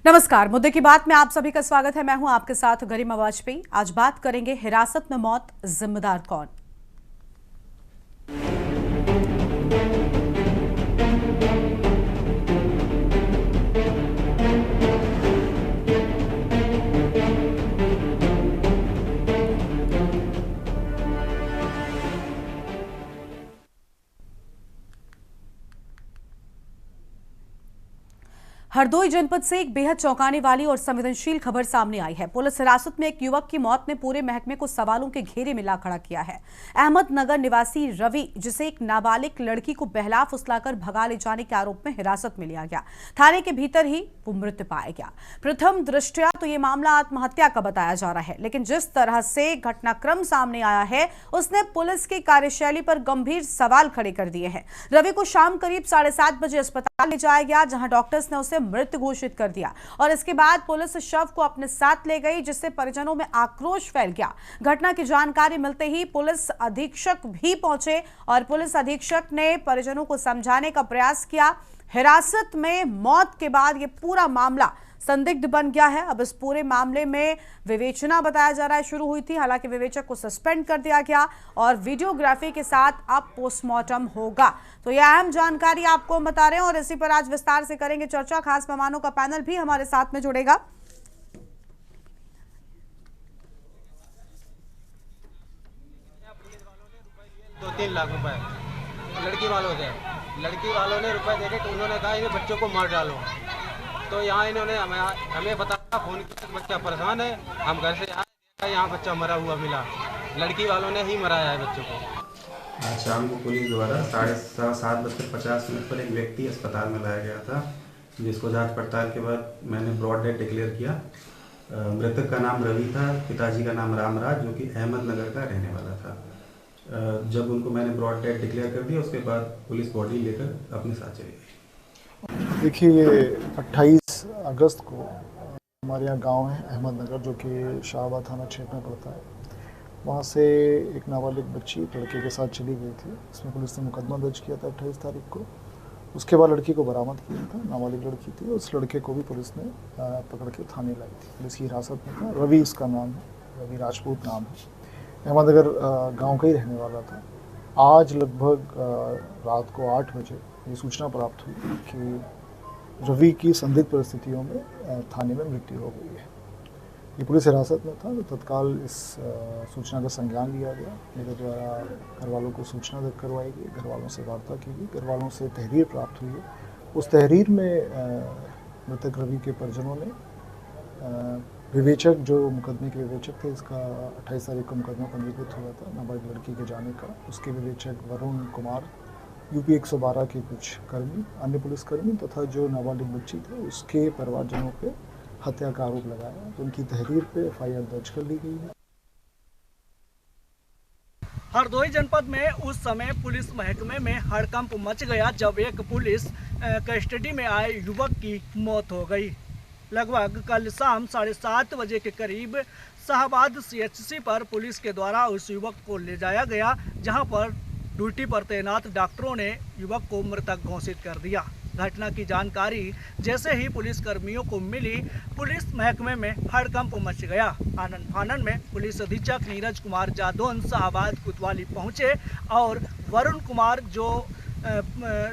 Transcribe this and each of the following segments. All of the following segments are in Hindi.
नमस्कार, मुद्दे की बात में आप सभी का स्वागत है। मैं हूं आपके साथ गरिमा वाजपेयी। आज बात करेंगे हिरासत में मौत, जिम्मेदार कौन। हरदोई जनपद से एक बेहद चौंकाने वाली और संवेदनशील खबर सामने आई है। पुलिस हिरासत में एक युवक की मौत ने पूरे महकमे को सवालों के घेरे में ला खड़ा किया है। अहमदनगर निवासी रवि, जिसे एक नाबालिग लड़की को बहला फुसलाकर भगा ले जाने के आरोप में हिरासत में लिया गया, थाने के भीतर ही वो मृत पाया गया। प्रथम दृष्टया तो ये मामला आत्महत्या का बताया जा रहा है, लेकिन जिस तरह से घटनाक्रम सामने आया है उसने पुलिस की कार्यशैली पर गंभीर सवाल खड़े कर दिए हैं। रवि को शाम करीब 7:30 बजे अस्पताल ले जाया गया, जहां डॉक्टर्स ने उसे मृत घोषित कर दिया और इसके बाद पुलिस शव को अपने साथ ले गई, जिससे परिजनों में आक्रोश फैल गया। घटना की जानकारी मिलते ही पुलिस अधीक्षक भी पहुंचे और पुलिस अधीक्षक ने परिजनों को समझाने का प्रयास किया। हिरासत में मौत के बाद यह पूरा मामला संदिग्ध बन गया है। अब इस पूरे मामले में विवेचना बताया जा रहा है शुरू हुई थी, हालांकि विवेचक को सस्पेंड कर दिया गया और वीडियोग्राफी के साथ अब पोस्टमार्टम होगा। तो यह अहम जानकारी आपको हम बता रहे हैं और इसी पर आज विस्तार से करेंगे चर्चा। खास मेहमानों का पैनल भी हमारे साथ में जुड़ेगा। 2-3 लाख रुपए लड़की वालों ने रुपए देके तो उन्होंने कहा इन्हें बच्चों को मार डालो। तो यहाँ इन्होंने हमें बताया, फोन किया, बच्चा परेशान है। हम घर से आए, यहाँ बच्चा मरा हुआ मिला। लड़की वालों ने ही मराया है बच्चों को। आज शाम को पुलिस द्वारा 7:50 पर एक व्यक्ति अस्पताल में लाया गया था, जिसको जांच पड़ताल के बाद मैंने ब्रॉड डेथ डिक्लेयर किया। मृतक का नाम रवि था, पिताजी का नाम रामराज, जो कि अहमदनगर का रहने वाला था। जब उनको मैंने ब्रॉड डेथ डिक्लेयर कर दिया, उसके बाद पुलिस बॉडी लेकर अपने साथ चली गई। देखिए, ये 28 अगस्त को हमारे यहाँ गांव है अहमदनगर, जो कि शाहबाद थाना क्षेत्र में पड़ता है। वहाँ से एक नाबालिग बच्ची लड़के के साथ चली गई थी। इसमें पुलिस ने मुकदमा दर्ज किया था 28 तारीख को। उसके बाद लड़की को बरामद किया था। नाबालिग लड़की थी। उस लड़के को भी पुलिस ने पकड़ के थाने लाई थी। पुलिस की हिरासत में था। रवि इसका नाम है, रवि राजपूत नाम है। अहमदनगर गाँव का ही रहने वाला था। आज लगभग रात को 8 बजे ये सूचना प्राप्त हुई कि रवि की संदिग्ध परिस्थितियों में थाने में मृत्यु हो गई है। ये पुलिस हिरासत में था, तो तत्काल इस सूचना का संज्ञान लिया गया। मेरे द्वारा घर वालों को सूचना दर्ज करवाई गई, घर वालों से वार्ता की गई, घर वालों से तहरीर प्राप्त हुई है। उस तहरीर में मृतक रवि के परिजनों ने विवेचक, जो मुकदमे के विवेचक थे, इसका 28 तारीख को मुकदमा पंजीकृत हुआ था नाबालिग लड़की के जाने का। उसके विवेचक वरुण कुमार, यूपी 112 के कुछ कर्मी, अन्य पुलिसकर्मी तथा जो नाबालिग बच्ची थे उसके परिवारजनों पे हत्या का आरोप लगाया। तो उनकी तहरीर पे FIR दर्ज कर ली गई है। हरदोई जनपद में उस समय पुलिस महकमे में हड़कंप मच गया जब एक पुलिस कस्टडी में आए युवक की मौत हो गई। लगभग कल शाम 7:30 बजे के करीब शाहबाद CHC पर पुलिस के द्वारा उस युवक को ले जाया गया, जहां पर ड्यूटी पर तैनात डॉक्टरों ने युवक को मृतक घोषित कर दिया। घटना की जानकारी जैसे ही पुलिस कर्मियों को मिली, पुलिस महकमे में हड़कंप मच गया। आनन फानन में पुलिस अधीक्षक नीरज कुमार जादौन शाहबाद कोतवाली पहुंचे और वरुण कुमार,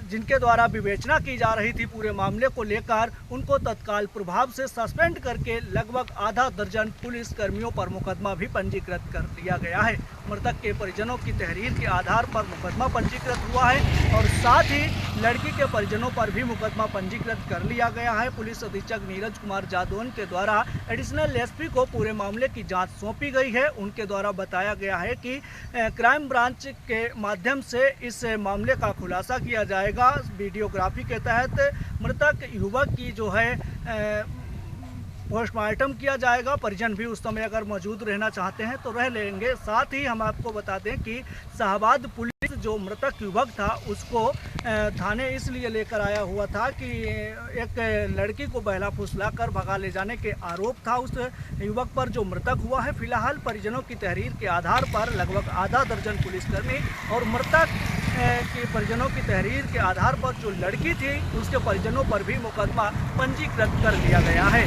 जिनके द्वारा विवेचना की जा रही थी पूरे मामले को लेकर, उनको तत्काल प्रभाव से सस्पेंड करके लगभग आधा दर्जन पुलिस कर्मियों पर मुकदमा भी पंजीकृत कर दिया गया है। मृतक के परिजनों की तहरीर के आधार पर मुकदमा पंजीकृत हुआ है और साथ ही लड़की के परिजनों पर भी मुकदमा पंजीकृत कर लिया गया है। पुलिस अधीक्षक नीरज कुमार जादौन के द्वारा एडिशनल SP को पूरे मामले की जांच सौंपी गई है। उनके द्वारा बताया गया है कि क्राइम ब्रांच के माध्यम से इस मामले का खुलासा किया जाएगा। वीडियोग्राफी के तहत मृतक युवक की जो है पोस्टमार्टम किया जाएगा। परिजन भी उस समय अगर मौजूद रहना चाहते हैं तो रह लेंगे। साथ ही हम आपको बता दें कि शाहबाद पुलिस जो मृतक युवक था उसको थाने इसलिए लेकर आया हुआ था कि एक लड़की को बहला फुसला कर भगा ले जाने के आरोप था उस युवक पर जो मृतक हुआ है। फिलहाल परिजनों की तहरीर के आधार पर लगभग आधा दर्जन पुलिसकर्मी और मृतक कि परिजनों की तहरीर के आधार पर जो लड़की थी उसके परिजनों पर भी मुकदमा पंजीकृत कर लिया गया है।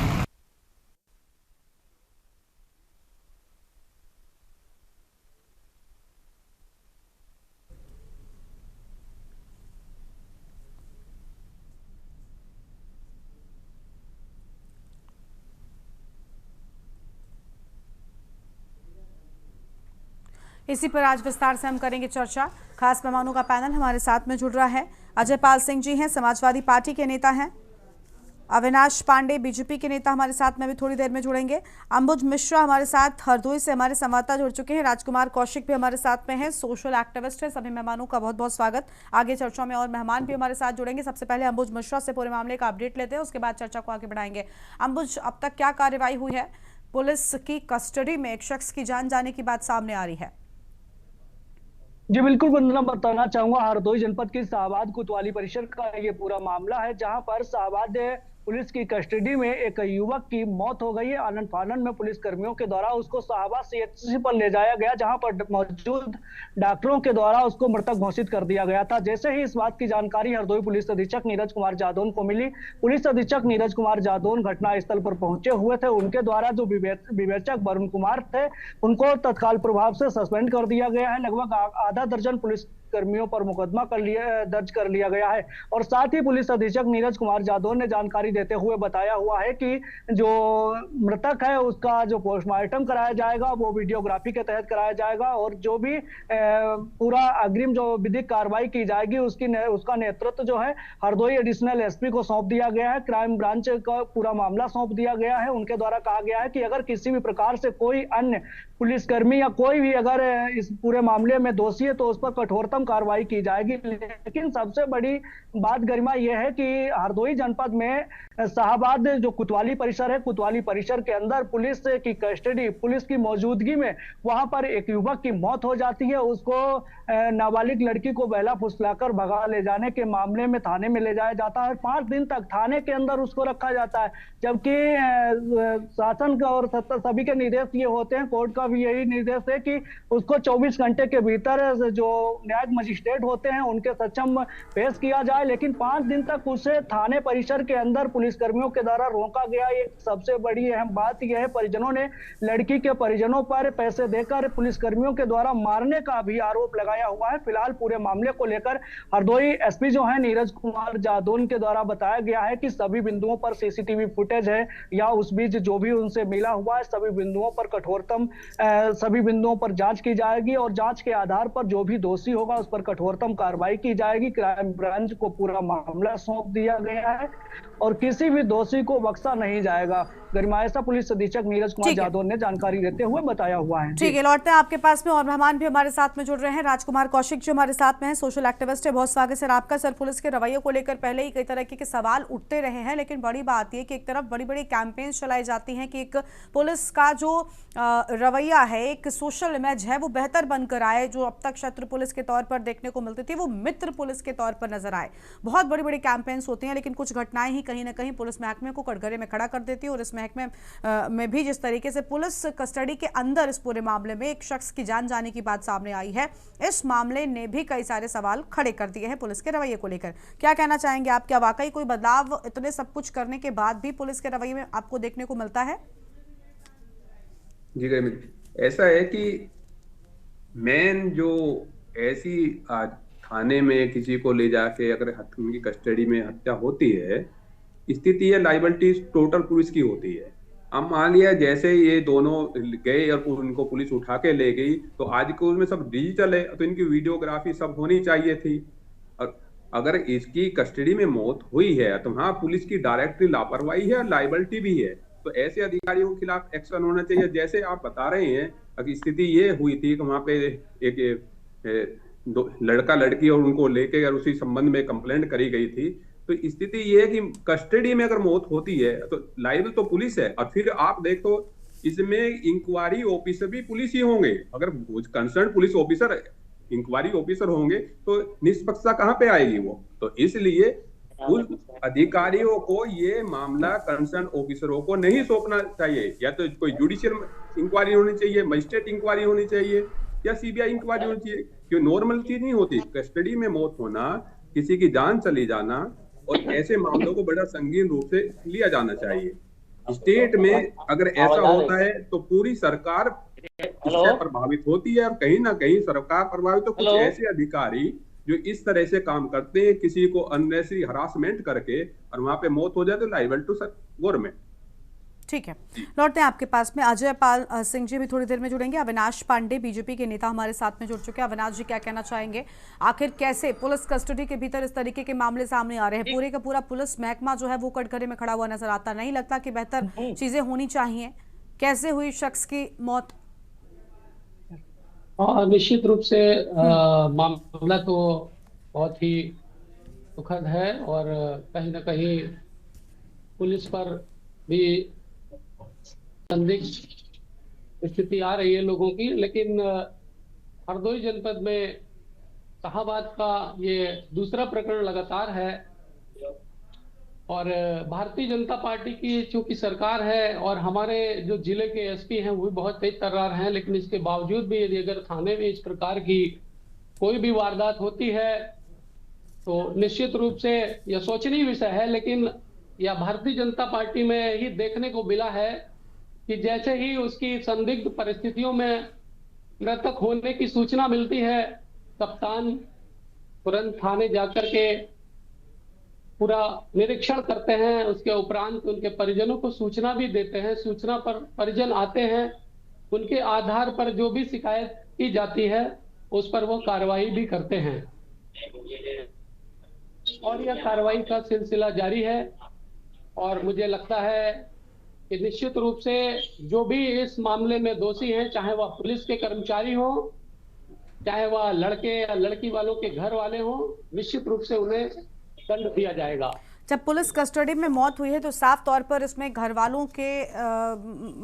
इसी पर आज विस्तार से हम करेंगे चर्चा। खास मेहमानों का पैनल हमारे साथ में जुड़ रहा है। अजय पाल सिंह जी हैं, समाजवादी पार्टी के नेता हैं। अविनाश पांडे बीजेपी के नेता हमारे साथ में भी थोड़ी देर में जुड़ेंगे। अंबुज मिश्रा हमारे साथ हरदोई से हमारे संवाददाता जुड़ चुके हैं। राजकुमार कौशिक भी हमारे साथ में हैं, सोशल एक्टिविस्ट हैं। सभी मेहमानों का बहुत बहुत स्वागत। आगे चर्चा में और मेहमान भी हमारे साथ जुड़ेंगे। सबसे पहले अंबुज मिश्रा से पूरे मामले का अपडेट लेते हैं, उसके बाद चर्चा को आगे बढ़ाएंगे। अंबुज, अब तक क्या कार्रवाई हुई है? पुलिस की कस्टडी में एक शख्स की जान जाने की बात सामने आ रही है। जी बिल्कुल वंदना, बताना चाहूंगा हरदोई जनपद की शाहबाद कोतवाली परिसर का ये पूरा मामला है, जहां पर शाहबाद पुलिस की कस्टडी में एक युवक की मौत हो गई है। आनन फानन में पुलिस कर्मियों के द्वारा उसको शाहबाद सीएचसी पर ले जाया गया, जहां पर मौजूद डॉक्टरों के द्वारा उसको मृतक घोषित कर दिया गया था। जैसे ही इस बात की जानकारी हरदोई पुलिस अधीक्षक नीरज कुमार जादौन को मिली, पुलिस अधीक्षक नीरज कुमार जादौन घटनास्थल पर पहुंचे हुए थे। उनके द्वारा जो विवेचक वरुण कुमार थे उनको तत्काल प्रभाव से सस्पेंड कर दिया गया है। लगभग आधा दर्जन पुलिस कर्मियों पर मुकदमा दर्ज कर लिया गया है। और साथ ही पुलिस अधीक्षक नीरज कुमार जादौन ने जानकारी देते हुए बताया हुआ है कि जो मृतक है उसका जो पोस्टमार्टम कराया जाएगा वो वीडियोग्राफी के तहत कराया जाएगा, और जो भी पूरा अग्रिम जो विधिक कार्रवाई की जाएगी उसका नेतृत्व जो है हरदोई एडिशनल एसपी को सौंप दिया गया है। क्राइम ब्रांच का पूरा मामला सौंप दिया गया है। उनके द्वारा कहा गया है कि अगर किसी भी प्रकार से कोई अन्य पुलिसकर्मी या कोई भी अगर इस पूरे मामले में दोषी है तो उस पर कठोरतम कार्रवाई की जाएगी। लेकिन सबसे बड़ी बात गरिमा यह है कि हरदोई जनपद में शाहबाद जो कोतवाली परिसर है, कोतवाली परिसर के अंदर पुलिस की कस्टडी, पुलिस की मौजूदगी में वहां पर एक युवक की मौत हो जाती है। उसको नाबालिग लड़की को बहला फुसलाकर भगा ले जाने के मामले में थाने में ले जाया जाता है। 5 दिन तक थाने के अंदर उसको रखा जाता है, जबकि शासन का और सभी के निर्देश ये होते हैं, कोर्ट का भी यही निर्देश है कि उसको 24 घंटे के भीतर जो न्यायिक मजिस्ट्रेट होते हैं उनके सक्षम पेश किया जाए। लेकिन 5 दिन तक उसे थाने परिसर के अंदर पुलिसकर्मियों के द्वारा रोका गया। एक सबसे बड़ी अहम बात यह है, परिजनों ने लड़की के परिजनों पर पैसे देकर पुलिसकर्मियों के द्वारा मारने का भी आरोप लगाया हुआ है। फिलहाल पूरे मामले को लेकर हरदोई एसपी जो है नीरज कुमार जादौन के द्वारा बताया गया है कि सभी बिंदुओं पर सीसीटीवी फुटेज है या उस बीच जो भी उनसे मिला हुआ है सभी बिंदुओं पर कठोरतम सभी बिंदुओं पर जांच की जाएगी, और जांच के आधार पर जो भी दोषी होगा उस पर कठोरतम कार्रवाई की जाएगी। क्राइम ब्रांच को पूरा मामला सौंप दिया गया है और किसी भी दोषी को बख्शा नहीं जाएगा। गरिमायसा पुलिस अधीक्षक नीरज कुमार जादौन ने जानकारी देते हुए बताया हुआ है। ठीक है, लौटते हैं आपके पास में और मेहमान भी हमारे साथ में जुड़ रहे हैं। राजकुमार कौशिक जो हमारे साथ में है, सोशल एक्टिविस्ट है। बहुत स्वागत सर आपका। सर, पुलिस के रवैये को लेकर पहले ही कई तरह के सवाल उठते रहे हैं, लेकिन बड़ी बात यह कि एक तरफ बड़ी बड़ी कैंपेन्स चलाई जाती हैं कि एक पुलिस का जो रवैया है, एक सोशल इमेज है, वो बेहतर बनकर आए। जो अब तक शत्रु पुलिस के तौर पर देखने को मिलती थी वो मित्र पुलिस के तौर पर नजर आए। बहुत बड़ी बड़ी कैंपेन्स होती हैं, लेकिन कुछ घटनाएं ही कहीं ना कहीं पुलिस महकमे को कटघरे में खड़ा कर देती है। और इस महकमे में भी जिस तरीके से पुलिस कस्टडी के अंदर इस पूरे मामले में एक शख्स की जान जाने की बात सामने आई है, इस मामले ने भी कई सारे सवाल खड़े कर दिए हैं पुलिस के रवैये को लेकर। क्या कहना चाहेंगे आप? क्या वाकई कोई बदलाव इतने सब कुछ करने के बाद भी पुलिस के रवैये में आपको देखने को मिलता है? जी ऐसा है कि मेन जो ऐसी थाने में किसी को ले जाके अगर उनकी कस्टडी में हत्या होती है, स्थिति है लाइबिलिटी टोटल पुलिस की होती है। अब मान लिया जैसे ये दोनों गए और उनको पुलिस उठा के ले गई, तो आज के उसमें सब डिजिटल है तो इनकी वीडियोग्राफी सब होनी चाहिए थी। और अगर इसकी कस्टडी में मौत हुई है तो हाँ पुलिस की डायरेक्टली लापरवाही है और लाइबिलिटी भी है, तो ऐसे अधिकारियों के खिलाफ एक्शन होना चाहिए। जैसे आप बता रहे हैं अगर स्थिति ये हुई थी कि वहां पे एक लड़का लड़की और उनको लेके अगर उसी संबंध में कंप्लेंट करी गई थी, तो स्थिति ये है कि कस्टडी में अगर मौत होती है तो लाइबल तो पुलिस है। और फिर आप देखो इसमें इंक्वायरी ऑफिसर भी पुलिस ही होंगे। अगर concern police officer inquiry officer होंगे तो निष्पक्षता कहाँ पे आएगी वो? तो इसलिए उस अधिकारियों को ये मामला कंसर्न ऑफिसरों को नहीं सौंपना चाहिए। या तो कोई जुडिशियल इंक्वायरी होनी चाहिए, मजिस्ट्रेट इंक्वायरी होनी चाहिए, या सीबीआई इंक्वायरी होनी चाहिए, क्यों नॉर्मल चीज नहीं होती। कस्टडी में मौत होना, किसी की जान चली जाना, और ऐसे मामलों को बड़ा संगीन रूप से लिया जाना चाहिए। स्टेट में अगर ऐसा होता है तो पूरी सरकार इससे प्रभावित होती है, और कहीं ना कहीं सरकार प्रभावित, तो कुछ ऐसे अधिकारी जो इस तरह से काम करते हैं, किसी को अननेसेसरी हरासमेंट करके, और वहां पे मौत हो जाए तो लाइबल टू गवर्नमेंट। ठीक है, लौटते हैं आपके पास में। अजय पाल सिंह जी भी थोड़ी देर में जुड़ेंगे। अविनाश पांडे बीजेपी के नेता हमारे साथ में जुड़ चुके हैं। अविनाश जी, क्या कहना चाहेंगे? आखिर कैसे पुलिस कस्टडी के भीतर इस तरीके के मामले सामने आ रहे हैं? पूरे का पूरा पुलिस महकमा जो है वो कटघरे में खड़ा हुआ नजर आता, नहीं लगता कि बेहतर चीजें होनी चाहिए? कैसे हुई शख्स की मौत? निश्चित रूप से मामला तो बहुत ही दुखद है, और कहीं ना कहीं पुलिस पर भी संदिग्ध स्थिति आ रही है लोगों की। लेकिन हरदोई जनपद में शाहाबाद का ये दूसरा प्रकरण लगातार है, और भारतीय जनता पार्टी की चूंकि सरकार है और हमारे जो जिले के एसपी हैं वो भी बहुत तेज तर्रार हैं, लेकिन इसके बावजूद भी यदि अगर थाने में इस प्रकार की कोई भी वारदात होती है तो निश्चित रूप से यह सोचनीय विषय है। लेकिन यह भारतीय जनता पार्टी में ही देखने को मिला है कि जैसे ही उसकी संदिग्ध परिस्थितियों में मृतक होने की सूचना मिलती है, कप्तान तुरंत थाने जाकर के पूरा निरीक्षण करते हैं, उसके उपरांत उनके परिजनों को सूचना भी देते हैं। सूचना पर परिजन आते हैं, उनके आधार पर जो भी शिकायत की जाती है उस पर वो कार्रवाई भी करते हैं, और यह कार्रवाई का सिलसिला जारी है। और मुझे लगता है कि निश्चित रूप से जो भी इस मामले में दोषी हैं, चाहे वह पुलिस के कर्मचारी हो, चाहे वह लड़के या लड़की वालों के घर वाले हो, निश्चित रूप से उन्हें दंड दिया जाएगा। जब पुलिस कस्टडी में मौत हुई है तो साफ तौर पर इसमें घर वालों के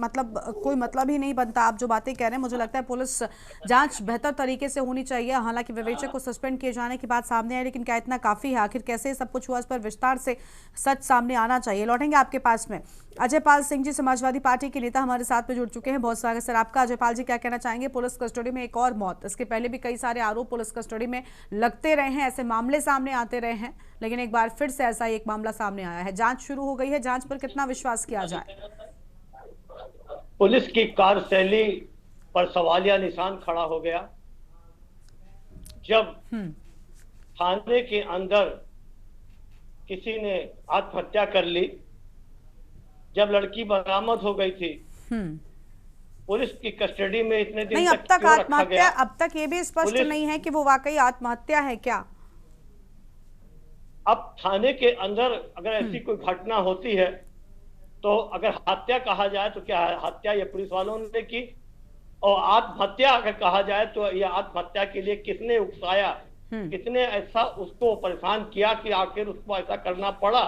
मतलब कोई मतलब ही नहीं बनता। आप जो बातें कह रहे हैं, मुझे लगता है पुलिस जांच बेहतर तरीके से होनी चाहिए। हालांकि विवेचक को सस्पेंड किए जाने की बात सामने आई, लेकिन क्या इतना काफ़ी है? आखिर कैसे सब कुछ हुआ, इस पर विस्तार से सच सामने आना चाहिए। लौटेंगे आपके पास में। अजय पाल सिंह जी समाजवादी पार्टी के नेता हमारे साथ में जुड़ चुके हैं। बहुत स्वागत सर आपका। अजय पाल जी, क्या कहना चाहेंगे? पुलिस कस्टडी में एक और मौत, इसके पहले भी कई सारे आरोप पुलिस कस्टडी में लगते रहे हैं, ऐसे मामले सामने आते रहे हैं, लेकिन एक बार फिर से ऐसा एक मामला सामने आया है। जांच शुरू हो गई है, जांच पर कितना विश्वास किया जाए? पुलिस की कार्यशैली पर सवालिया निशान खड़ा हो गया। जब थाने के अंदर किसी ने आत्महत्या कर ली, जब लड़की बरामद हो गई थी, पुलिस की कस्टडी में इतने दिन नहीं, अब तक आत्महत्या, अब तक ये भी स्पष्ट नहीं है कि वो वाकई आत्महत्या है क्या? अब थाने के अंदर अगर ऐसी कोई घटना होती है तो अगर हत्या कहा जाए तो क्या हत्या ये पुलिस वालों ने की, और आत्महत्या अगर कहा जाए तो ये आत्महत्या के लिए किसने उकसाया, किसने ऐसा उसको परेशान किया कि आखिर उसको ऐसा करना पड़ा।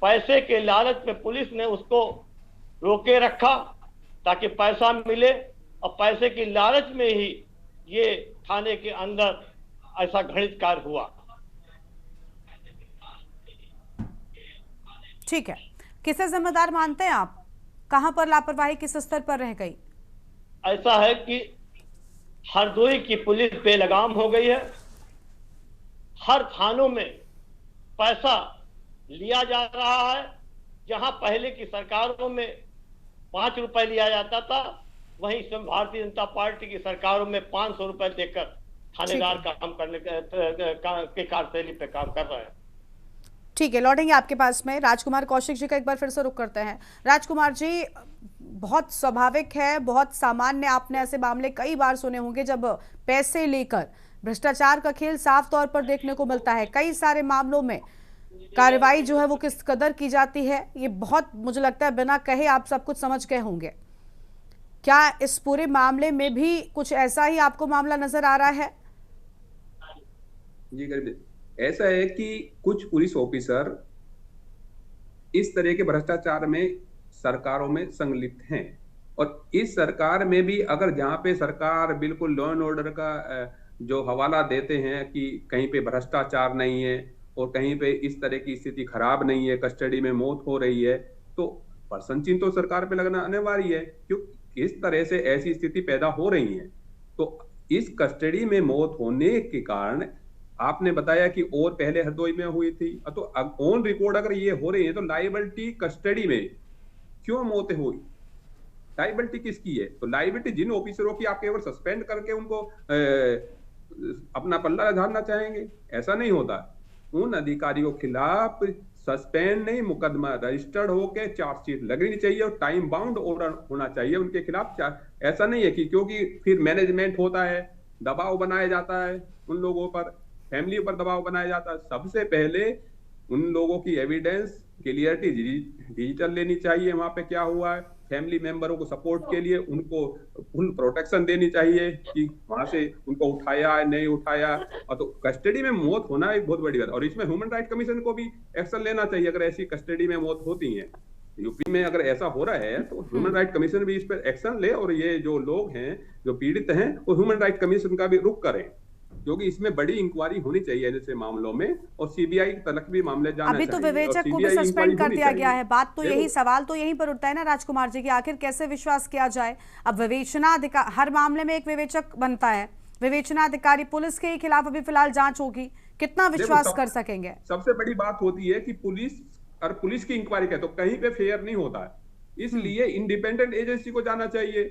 पैसे के लालच में पुलिस ने उसको रोके रखा ताकि पैसा मिले, और पैसे की लालच में ही ये थाने के अंदर ऐसा घृणित कार्य हुआ। ठीक है, किसे जिम्मेदार मानते हैं आप? कहां पर लापरवाही किस स्तर पर रह गई? ऐसा है कि हरदोई की पुलिस बेलगाम हो गई है। हर थानों में पैसा लिया जा रहा है। जहां पहले की सरकारों में 5 रुपए लिया जाता था, वहीं इस समय भारतीय जनता पार्टी की सरकारों में 500 रुपए देकर थानेदार काम करने के कार्यशैली पे काम कर रहे हैं। ठीक है, लौटेंगे आपके पास में। राजकुमार कौशिक जी का एक बार फिर से रुख करते हैं। राजकुमार जी, बहुत स्वाभाविक है, बहुत सामान्य, आपने ऐसे मामले कई बार सुने होंगे जब पैसे लेकर भ्रष्टाचार का खेल साफ तौर पर देखने को मिलता है। कई सारे मामलों में कार्रवाई जो है वो किस कदर की जाती है, ये बहुत मुझे लगता है बिना कहे आप सब कुछ समझ गए होंगे। क्या इस पूरे मामले में भी कुछ ऐसा ही आपको मामला नजर आ रहा है? जी, ऐसा है कि कुछ पुलिस ऑफिसर इस तरह के भ्रष्टाचार में सरकारों में संलिप्त हैं, और इस सरकार में भी अगर जहां पे सरकार बिल्कुल लॉ एंड ऑर्डर का जो हवाला देते हैं कि कहीं पे भ्रष्टाचार नहीं है और कहीं पे इस तरह की स्थिति खराब नहीं है, कस्टडी में मौत हो रही है, तो पर्सन चिन्ह तो सरकार पे लगना अनिवार्य है। इस तरह से ऐसी स्थिति पैदा हो रही है। तो इस कस्टडी में मौत होने के कारण आपने बताया कि और पहले हरदोई में हुई थी, तो ऑन रिकॉर्ड अगर ये हो रही है तो लाइबिलिटी कस्टडी में क्यों मौत हुई? लाइबिलिटी किसकी है? तो लाइबिलिटी जिन ऑफिसरों की आप केवल सस्पेंड करके उनको अपना पल्ला झाड़ना चाहेंगे, ऐसा नहीं होता। उन अधिकारियों के खिलाफ सस्पेंड नहीं, मुकदमा रजिस्टर्ड होके चार्जशीट लगनी चाहिए और टाइम बाउंड ऑर्डर होना चाहिए उनके खिलाफ। ऐसा नहीं है कि क्योंकि फिर मैनेजमेंट होता है, दबाव बनाया जाता है उन लोगों पर, फैमिली पर दबाव बनाया जाता है। सबसे पहले उन लोगों की एविडेंस क्लियरिटी डिजिटल लेनी चाहिए, वहां पे क्या हुआ है, फैमिली मेंबरों को सपोर्ट के लिए उनको फुल प्रोटेक्शन देनी चाहिए कि वहां से उनको उठाया है नहीं उठाया। और तो कस्टडी में मौत होना एक बहुत बड़ी बात, और इसमें ह्यूमन राइट कमीशन को भी एक्शन लेना चाहिए अगर ऐसी कस्टडी में मौत होती है। यूपी में अगर ऐसा हो रहा है तो ह्यूमन राइट कमीशन भी इस पर एक्शन ले, और ये जो लोग हैं जो पीड़ित हैं वो ह्यूमन राइट कमीशन का भी रुख करें, क्योंकि इसमें बड़ी इंक्वायरी होनी चाहिए ऐसे मामलों में, और सीबीआई तक भी मामले जाना चाहिए। अभी तो विवेचक को भी सस्पेंड कर दिया गया है। बात तो यही, सवाल तो यहीं पर उठता है ना राजकुमार जी, कि आखिर कैसे विश्वास किया जाए। अब विवेचना अधिकारी, हर मामले में एक विवेचक बनता है, विवेचना अधिकारी पुलिस के खिलाफ अभी फिलहाल जांच होगी, कितना विश्वास कर सकेंगे? सबसे बड़ी बात होती है कि पुलिस की इंक्वायरी का तो कहीं पे फेयर नहीं होता है, इसलिए इंडिपेंडेंट एजेंसी को जाना चाहिए,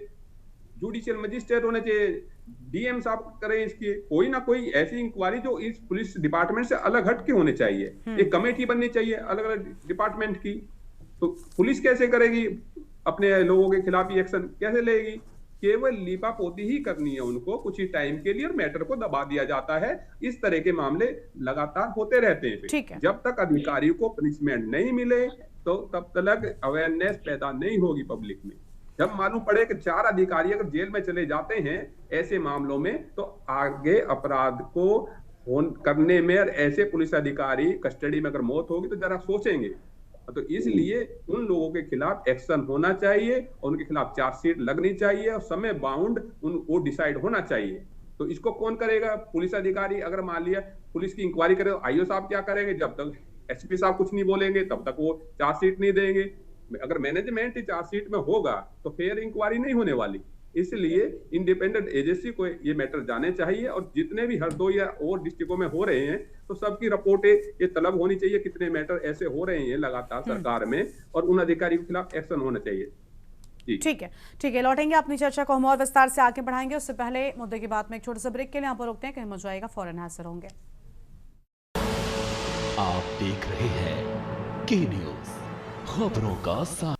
जुडिशियल मजिस्ट्रेट होने चाहिए, डीएम साहब करें इसकी कोई ना कोई ऐसी इंक्वायरी जो इस पुलिस डिपार्टमेंट से अलग हट के होने चाहिए। एक कमेटी बननी चाहिए अलग अलग डिपार्टमेंट की। तो पुलिस कैसे करेगी अपने लोगों के खिलाफ एक्शन, कैसे लेगी? केवल लीपापोती ही करनी है उनको कुछ ही टाइम के लिए, और मैटर को दबा दिया जाता है। इस तरह के मामले लगातार होते रहते हैं। जब तक अधिकारी को पनिशमेंट नहीं मिले तो तब तक अवेयरनेस पैदा नहीं होगी पब्लिक में। जब मालूम पड़े कि 4 अधिकारी अगर जेल में चले जाते हैं ऐसे मामलों में, तो आगे अपराध को करने में, और ऐसे पुलिस अधिकारी कस्टडी में अगर मौत होगी तो जरा सोचेंगे। तो इसलिए उन लोगों के खिलाफ एक्शन होना चाहिए, और उनके खिलाफ चार्जशीट लगनी चाहिए, और समय बाउंड वो डिसाइड होना चाहिए। तो इसको कौन करेगा? पुलिस अधिकारी। अगर मान लिया पुलिस की इंक्वायरी करे तो आईओ साहब क्या करेंगे? जब तक एसपी साहब कुछ नहीं बोलेंगे तब तक वो चार्जशीट नहीं देंगे। अगर मैनेजमेंट ही चार्जशीट में होगा तो फेयर इंक्वायरी नहीं होने वाली। इसलिए इंडिपेंडेंट एजेंसी को ये मैटर जाने चाहिए, और जितने भी हरदोई या और डिस्ट्रिक्टों में हो रहे हैं तो सबकी रिपोर्टें ये तलब होनी चाहिए, कितने मैटर ऐसे हो रहे हैं लगातार सरकार में, और उन अधिकारी के खिलाफ एक्शन होना चाहिए। ठीक है, लौटेंगे अपनी चर्चा को हम और विस्तार से आगे बढ़ाएंगे। उससे पहले मुद्दे की बात में एक छोटे से ब्रेक के लिए यहाँ पर रुकते हैं, कहीं मत जाएगा, फौरन हाजिर होंगे। आप देख रहे हैं के न्यूज़, खबरों का साथ।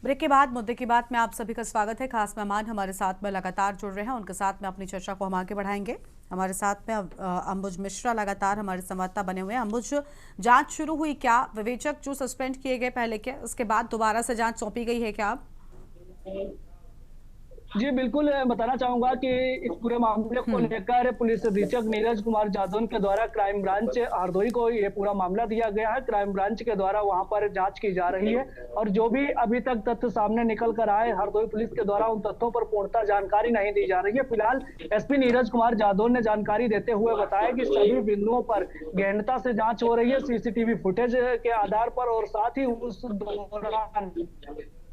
ब्रेक के बाद मुद्दे की बात में आप सभी का स्वागत है। खास मेहमान हमारे साथ में लगातार जुड़ रहे हैं, उनके साथ में अपनी चर्चा को हम आगे बढ़ाएंगे। हमारे साथ में अंबुज मिश्रा लगातार हमारे संवाददाता बने हुए हैं। अंबुज, जांच शुरू हुई क्या? विवेचक जो सस्पेंड किए गए पहले के, उसके बाद दोबारा से जांच सौंपी गई है क्या? आप जी बिल्कुल, बताना चाहूंगा कि इस पूरे मामले को लेकर पुलिस अधीक्षक नीरज कुमार जादौन के द्वारा क्राइम ब्रांच हरदोई को ये पूरा मामला दिया गया है। क्राइम ब्रांच के द्वारा वहां पर जांच की जा रही है, और जो भी अभी तक तथ्य सामने निकल कर आए हरदोई पुलिस के द्वारा उन तथ्यों पर पूर्णतः जानकारी नहीं दी जा रही है। फिलहाल एसपी नीरज कुमार जादौन ने जानकारी देते हुए बताया कि सभी बिंदुओं पर गहनता से जांच हो रही है, सीसीटीवी फुटेज के आधार पर, और साथ ही उस दौरान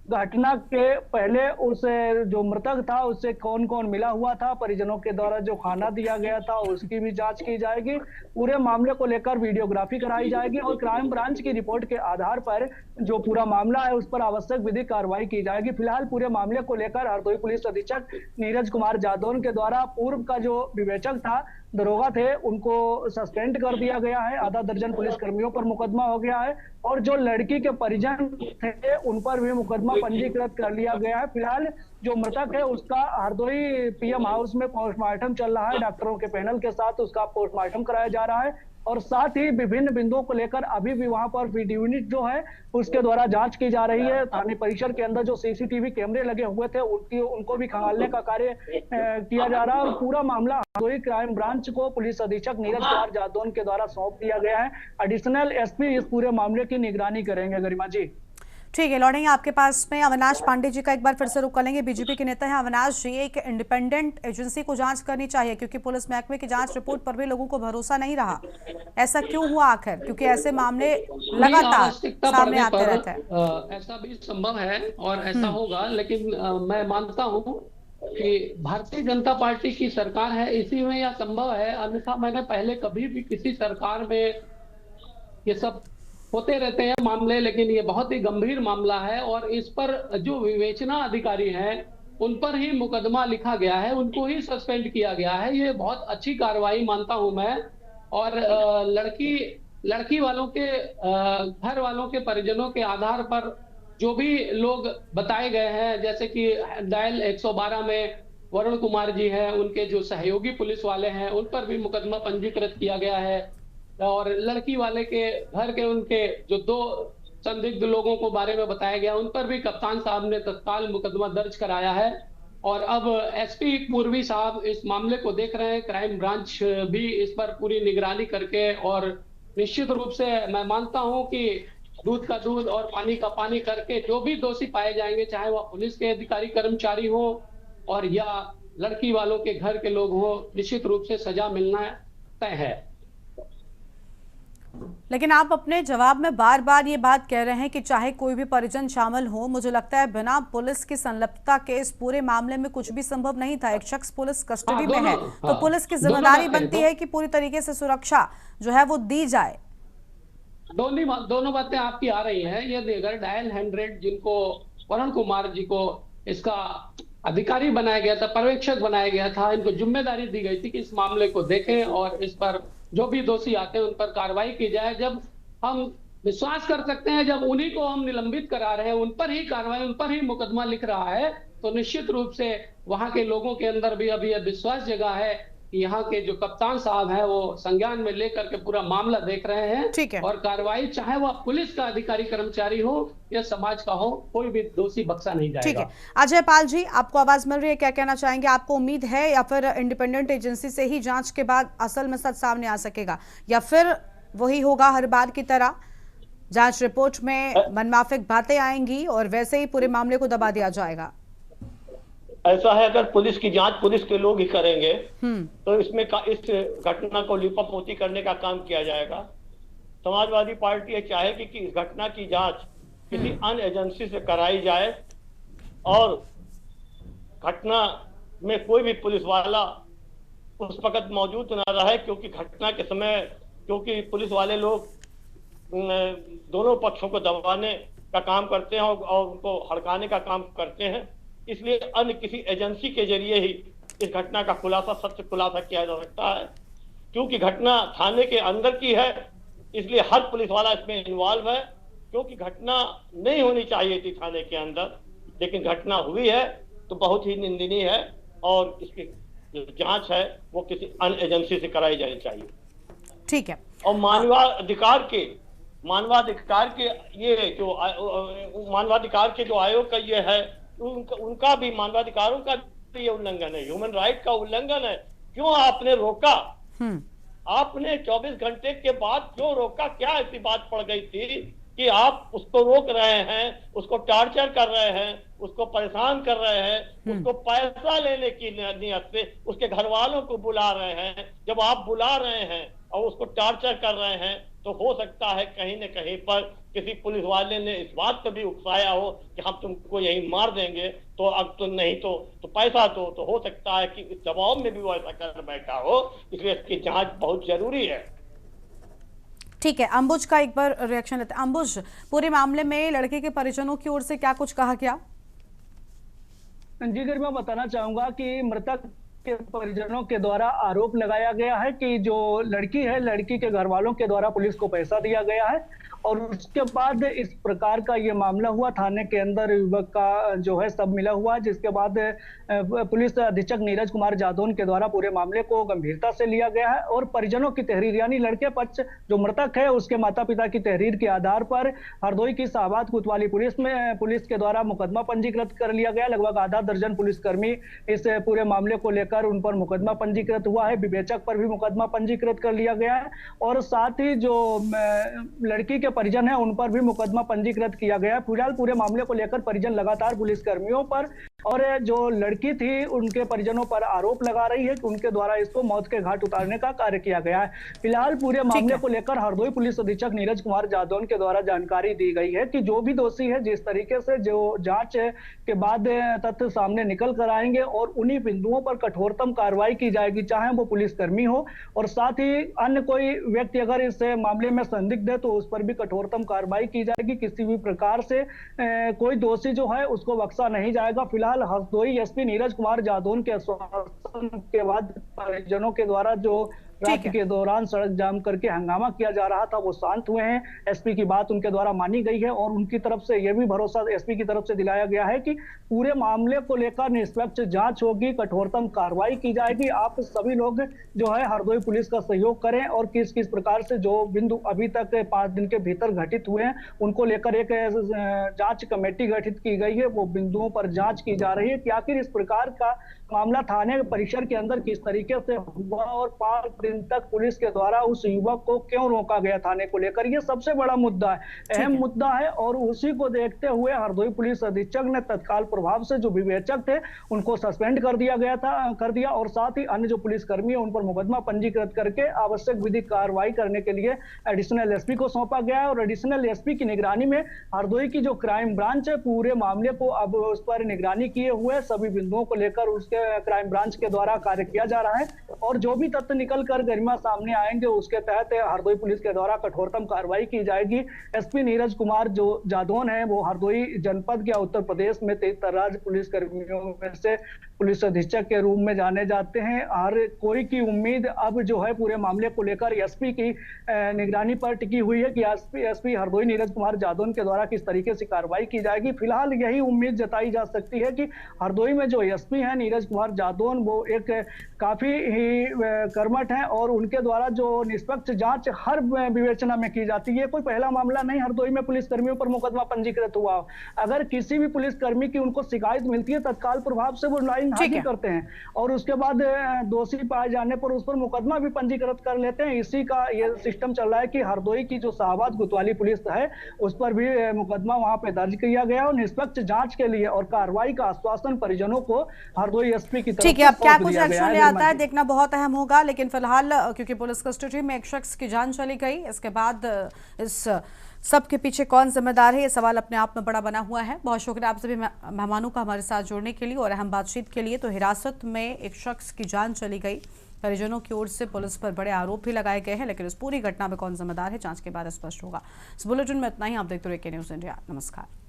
घटना के पहले उस जो मृतक था उससे कौन कौन मिला हुआ था, परिजनों के द्वारा जो खाना दिया गया था उसकी भी जांच की जाएगी। पूरे मामले को लेकर वीडियोग्राफी कराई जाएगी, और क्राइम ब्रांच की रिपोर्ट के आधार पर जो पूरा मामला है उस पर आवश्यक विधिक कार्रवाई की जाएगी। फिलहाल पूरे मामले को लेकर हरदोई पुलिस अधीक्षक नीरज कुमार जादौन के द्वारा पूर्व का जो विवेचक था, दरोगा थे, उनको सस्पेंड कर दिया गया है। आधा दर्जन पुलिस कर्मियों पर मुकदमा हो गया है, और जो लड़की के परिजन थे उन पर भी मुकदमा पंजीकृत कर लिया गया है। फिलहाल जो मृतक है उसका हरदोई पीएम हाउस में पोस्टमार्टम चल रहा है, डॉक्टरों के पैनल के साथ उसका पोस्टमार्टम कराया जा रहा है, और साथ ही विभिन्न बिंदुओं को लेकर अभी भी वहां पर वीडियो यूनिट जो है उसके द्वारा जांच की जा रही है। थाने परिसर के अंदर जो सीसीटीवी कैमरे लगे हुए थे उनको भी खंगालने का कार्य किया जा रहा है, और पूरा मामला हरदोई क्राइम ब्रांच को पुलिस अधीक्षक नीरज कुमार जादौन के द्वारा सौंप दिया गया है। एडिशनल एसपी इस पूरे मामले की निगरानी करेंगे। गरिमा जी। ठीक है, लौटेंगे आपके पास में। अविनाश पांडे जी का एक बार फिर से रुख कर लेंगे। बीजेपी के नेता हैं अविनाश जी। एक इंडिपेंडेंट एजेंसी को जांच करनी चाहिए क्योंकि पुलिस महकमे की जांच रिपोर्ट पर भी लोगों को भरोसा नहीं रहा। ऐसा क्यों हुआ आखिर? क्योंकि ऐसे मामले लगातार सामने आते रहते हैं। ऐसा भी संभव है और ऐसा होगा, लेकिन मैं मानता हूँ कि भारतीय जनता पार्टी की सरकार है, इसी में यह संभव है। अन्यथा मैंने पहले कभी भी किसी सरकार में, ये सब होते रहते हैं मामले, लेकिन ये बहुत ही गंभीर मामला है और इस पर जो विवेचना अधिकारी हैं उन पर ही मुकदमा लिखा गया है, उनको ही सस्पेंड किया गया है। ये बहुत अच्छी कार्रवाई मानता हूं मैं। और लड़की वालों के घर वालों के परिजनों के आधार पर जो भी लोग बताए गए हैं, जैसे कि डायल 112 में वरुण कुमार जी हैं, उनके जो सहयोगी पुलिस वाले हैं उन पर भी मुकदमा पंजीकृत किया गया है। और लड़की वाले के घर के उनके जो 2 संदिग्ध लोगों को बारे में बताया गया, उन पर भी कप्तान साहब ने तत्काल मुकदमा दर्ज कराया है। और अब एसपी पूर्वी साहब इस मामले को देख रहे हैं, क्राइम ब्रांच भी इस पर पूरी निगरानी करके, और निश्चित रूप से मैं मानता हूं कि दूध का दूध और पानी का पानी करके जो भी दोषी पाए जाएंगे, चाहे वह पुलिस के अधिकारी कर्मचारी हो और या लड़की वालों के घर के लोग हो, निश्चित रूप से सजा मिलना तय है। लेकिन आप अपने जवाब में बार बार ये बात कह रहे हैं कि चाहे कोई भी परिजन शामिल हो, मुझे लगता है बिना पुलिस की संलिप्तता के इस पूरे मामले में कुछ भी संभव नहीं था। एक शख्स पुलिस कस्टडी में है तो पुलिस की जिम्मेदारी बनती है कि पूरी तरीके से सुरक्षा जो है वो दी जाए। दोनों बातें आपकी आ रही हैं। ये अगर डायल 100 जिनको वरुण कुमार जी को इसका अधिकारी बनाया गया था, पर्यवेक्षक बनाया गया था, इनको जिम्मेदारी दी गई थी कि इस मामले को देखें और इस पर जो भी दोषी आते हैं उन पर कार्रवाई की जाए। जब हम विश्वास कर सकते हैं, जब उन्हीं को हम निलंबित करा रहे हैं, उन पर ही कार्रवाई, उन पर ही मुकदमा लिख रहा है, तो निश्चित रूप से वहां के लोगों के अंदर भी अभी यह विश्वास जगा है कि यहाँ के जो कप्तान साहब हैं वो संज्ञान में लेकर के पूरा मामला देख रहे हैं। ठीक है। और कार्रवाई चाहे वह पुलिस का अधिकारी कर्मचारी हो या समाज का हो, कोई भी दोषी बख्शा नहीं जाएगा। ठीक है, अजय पाल जी आपको आवाज मिल रही है, क्या कहना चाहेंगे? आपको उम्मीद है या फिर इंडिपेंडेंट एजेंसी से ही जांच के बाद असल में सच सामने आ सकेगा, या फिर वही होगा हर बार की तरह, जांच रिपोर्ट में मनमाफिक बातें आएंगी और वैसे ही पूरे मामले को दबा दिया जाएगा? ऐसा है, अगर पुलिस की जांच पुलिस के लोग ही करेंगे तो इसमें इस घटना को लिपापोती करने का काम किया जाएगा। समाजवादी पार्टी ये चाहेगी कि इस घटना की जांच किसी अन्य एजेंसी से कराई जाए और घटना में कोई भी पुलिस वाला उस वक्त मौजूद न रहे, क्योंकि घटना के समय क्योंकि पुलिस वाले लोग दोनों पक्षों को दबाने का काम करते हैं और उनको हड़काने का काम करते हैं, इसलिए अन्य किसी एजेंसी के जरिए ही इस घटना का खुलासा, सत्य खुलासा किया जा सकता है। क्योंकि घटना थाने के अंदर की है, इसलिए हर पुलिस वाला इसमें इन्वॉल्व है। क्योंकि घटना नहीं होनी चाहिए थी थाने के अंदर, लेकिन घटना हुई है तो बहुत ही निंदनीय है और इसकी जो जांच है वो किसी अन्य एजेंसी से कराई जानी चाहिए। ठीक है। और मानवाधिकार के ये जो मानवाधिकार के जो आयोग का ये है, उनका भी मानवाधिकारों का ये उल्लंघन है, ह्यूमन राइट का उल्लंघन है। क्यों आपने रोका? आपने 24 घंटे के बाद क्यों रोका? क्या ऐसी बात पड़ गई थी कि आप उसको रोक रहे हैं, उसको टार्चर कर रहे हैं, उसको परेशान कर रहे हैं, उसको पैसा लेने की नियत से उसके घर वालों को बुला रहे हैं? जब आप बुला रहे हैं और उसको टार्चर कर रहे हैं तो हो सकता है कहीं न कहीं पर किसी पुलिस वाले ने इस बात को भी उकसाया हो कि हम तुमको यहीं मार देंगे, तो अब तो नहीं तो पैसा तो हो सकता है कि इस दबाव में भी वो ऐसा कर बैठा हो। इसलिए इसकी जांच बहुत जरूरी है। ठीक है, अंबुज का एक बार रिएक्शन लेते हैं। अंबुज, पूरे मामले में लड़के के परिजनों की ओर से क्या कुछ कहा गया? जी, अगर मैं बताना चाहूंगा कि मृतक के परिजनों के द्वारा आरोप लगाया गया है कि जो लड़की है, लड़की के घर वालों के द्वारा पुलिस को पैसा दिया गया है और उसके बाद इस प्रकार का ये मामला हुआ। थाने के अंदर युवक का जो है सब मिला हुआ, जिसके बाद पुलिस अधीक्षक नीरज कुमार जादौन के द्वारा पूरे मामले को गंभीरता से लिया गया है और परिजनों की तहरीर, यानी लड़के पक्ष जो मृतक है उसके माता पिता की तहरीर के आधार पर हरदोई की शाहबाद कोतवाली पुलिस के द्वारा मुकदमा पंजीकृत कर लिया गया। लगभग आधा दर्जन पुलिसकर्मी इस पूरे मामले को लेकर लेकर उन पर मुकदमा पंजीकृत हुआ है। विवेचक पर भी मुकदमा पंजीकृत कर लिया गया है और साथ ही जो लड़की के परिजन है उन पर भी मुकदमा पंजीकृत किया गया है। फिलहाल पूरे मामले को लेकर परिजन लगातार पुलिसकर्मियों पर और जो लड़की थी उनके परिजनों पर आरोप लगा रही है कि उनके द्वारा इसको मौत के घाट उतारने का कार्य किया गया है। फिलहाल पूरे मामले को लेकर हरदोई पुलिस अधीक्षक नीरज कुमार जादौन के द्वारा जानकारी दी गई है कि जो भी दोषी है जिस तरीके से जो जांच के बाद तथ्य सामने निकल कर आएंगे और उन्हीं बिंदुओं पर कठोरतम कार्रवाई की जाएगी, चाहे वो पुलिसकर्मी हो और साथ ही अन्य कोई व्यक्ति अगर इस मामले में संदिग्ध है तो उस पर भी कठोरतम कार्रवाई की जाएगी। किसी भी प्रकार से कोई दोषी जो है उसको बख्शा नहीं जाएगा। फिलहाल हरदोई एसपी नीरज कुमार जादौन के आश्वासन के बाद परिजनों के द्वारा जो रात के दौरान सड़क जाम करके हंगामा किया जा रहा था वो शांत हुए हैं। एसपी की बात उनके द्वारा मानी गई है और उनकी तरफ से यह भी भरोसा एसपी की तरफ से दिलाया गया है कि पूरे मामले को लेकर निष्पक्ष जांच होगी, कठोरतम कार्रवाई की जाएगी। आप सभी लोग जो है हरदोई पुलिस का सहयोग करें और किस किस प्रकार से जो बिंदु अभी तक 5 दिन के भीतर घटित हुए हैं उनको लेकर एक जांच कमेटी गठित की गई है। वो बिंदुओं पर जांच की जा रही है कि आखिर इस प्रकार का मामला थाने परिसर के अंदर किस तरीके से हुआ और 5 दिन तक पुलिस के द्वारा उस युवक को क्यों रोका गया थाने को लेकर, ये सबसे बड़ा मुद्दा है, अहम मुद्दा है। और उसी को देखते हुए हरदोई पुलिस अधीक्षक ने तत्काल प्रभाव से जो विवेचक थे उनको सस्पेंड कर दिया और साथ ही अन्य जो पुलिसकर्मी है उन पर मुकदमा पंजीकृत करके आवश्यक विधिक कार्रवाई करने के लिए एडिशनल एसपी को सौंपा गया है। और एडिशनल एसपी की निगरानी में हरदोई की जो क्राइम ब्रांच है पूरे मामले को अब उस पर निगरानी किए हुए सभी बिंदुओं को लेकर उसके क्राइम ब्रांच के द्वारा कार्य किया जा रहा है और जो भी तथ्य निकल कर गरिमा सामने आएंगे उसके तहत हरदोई पुलिस के द्वारा कठोरतम कार्रवाई की जाएगी। एसपी नीरज कुमार जो जादौन है वो हरदोई जनपद या उत्तर प्रदेश में 23 तर्राज पुलिस कर्मियों में से पुलिस अधीक्षक के रूप में जाने जाते हैं। हर कोई की उम्मीद अब जो है पूरे मामले को लेकर एसपी की निगरानी पर टिकी हुई है कि एसपी हरदोई नीरज कुमार जादौन के द्वारा किस तरीके से कार्रवाई की जाएगी। फिलहाल यही उम्मीद जताई जा सकती है कि हरदोई में जो एसपी है नीरज कुमार जादौन वो एक काफी ही कर्मठ है और उनके द्वारा जो निष्पक्ष जांच हर विवेचना में की जाती है। कोई पहला मामला नहीं हरदोई में पुलिस कर्मियों पर मुकदमा पंजीकृत हुआ। अगर किसी भी पुलिसकर्मी की उनको शिकायत मिलती है तत्काल प्रभाव से वो लाइन हाजिर करते हैं और उसके बाद दोषी पाए जाने पर उस पर मुकदमा भी पंजीकृत कर लेते हैं। इसी का ये सिस्टम चल रहा है कि हरदोई की जो शाहबाद कोतवाली पुलिस है उस पर भी मुकदमा वहां पे दर्ज किया गया और निष्पक्ष जांच के लिए और कार्रवाई का आश्वासन परिजनों को हरदोई एसपी की तरफ ठीक है। अब क्या कुछ एक्शन ले आता है देखना बहुत अहम होगा, लेकिन फिलहाल क्योंकि पुलिस कस्टडी में एक शख्स की जान चली गई, इसके बाद इस सब के पीछे कौन जिम्मेदार है ये सवाल अपने आप में बड़ा बना हुआ है। बहुत शुक्रिया आप सभी मेहमानों का हमारे साथ जुड़ने के लिए और अहम बातचीत के लिए। तो हिरासत में एक शख्स की जान चली गई, परिजनों की ओर से पुलिस पर बड़े आरोप भी लगाए गए हैं, लेकिन इस पूरी घटना में कौन जिम्मेदार है जांच के बाद स्पष्ट होगा। इस बुलेटिन में इतना ही। आप देखते रहिए के न्यूज़ इंडिया। नमस्कार।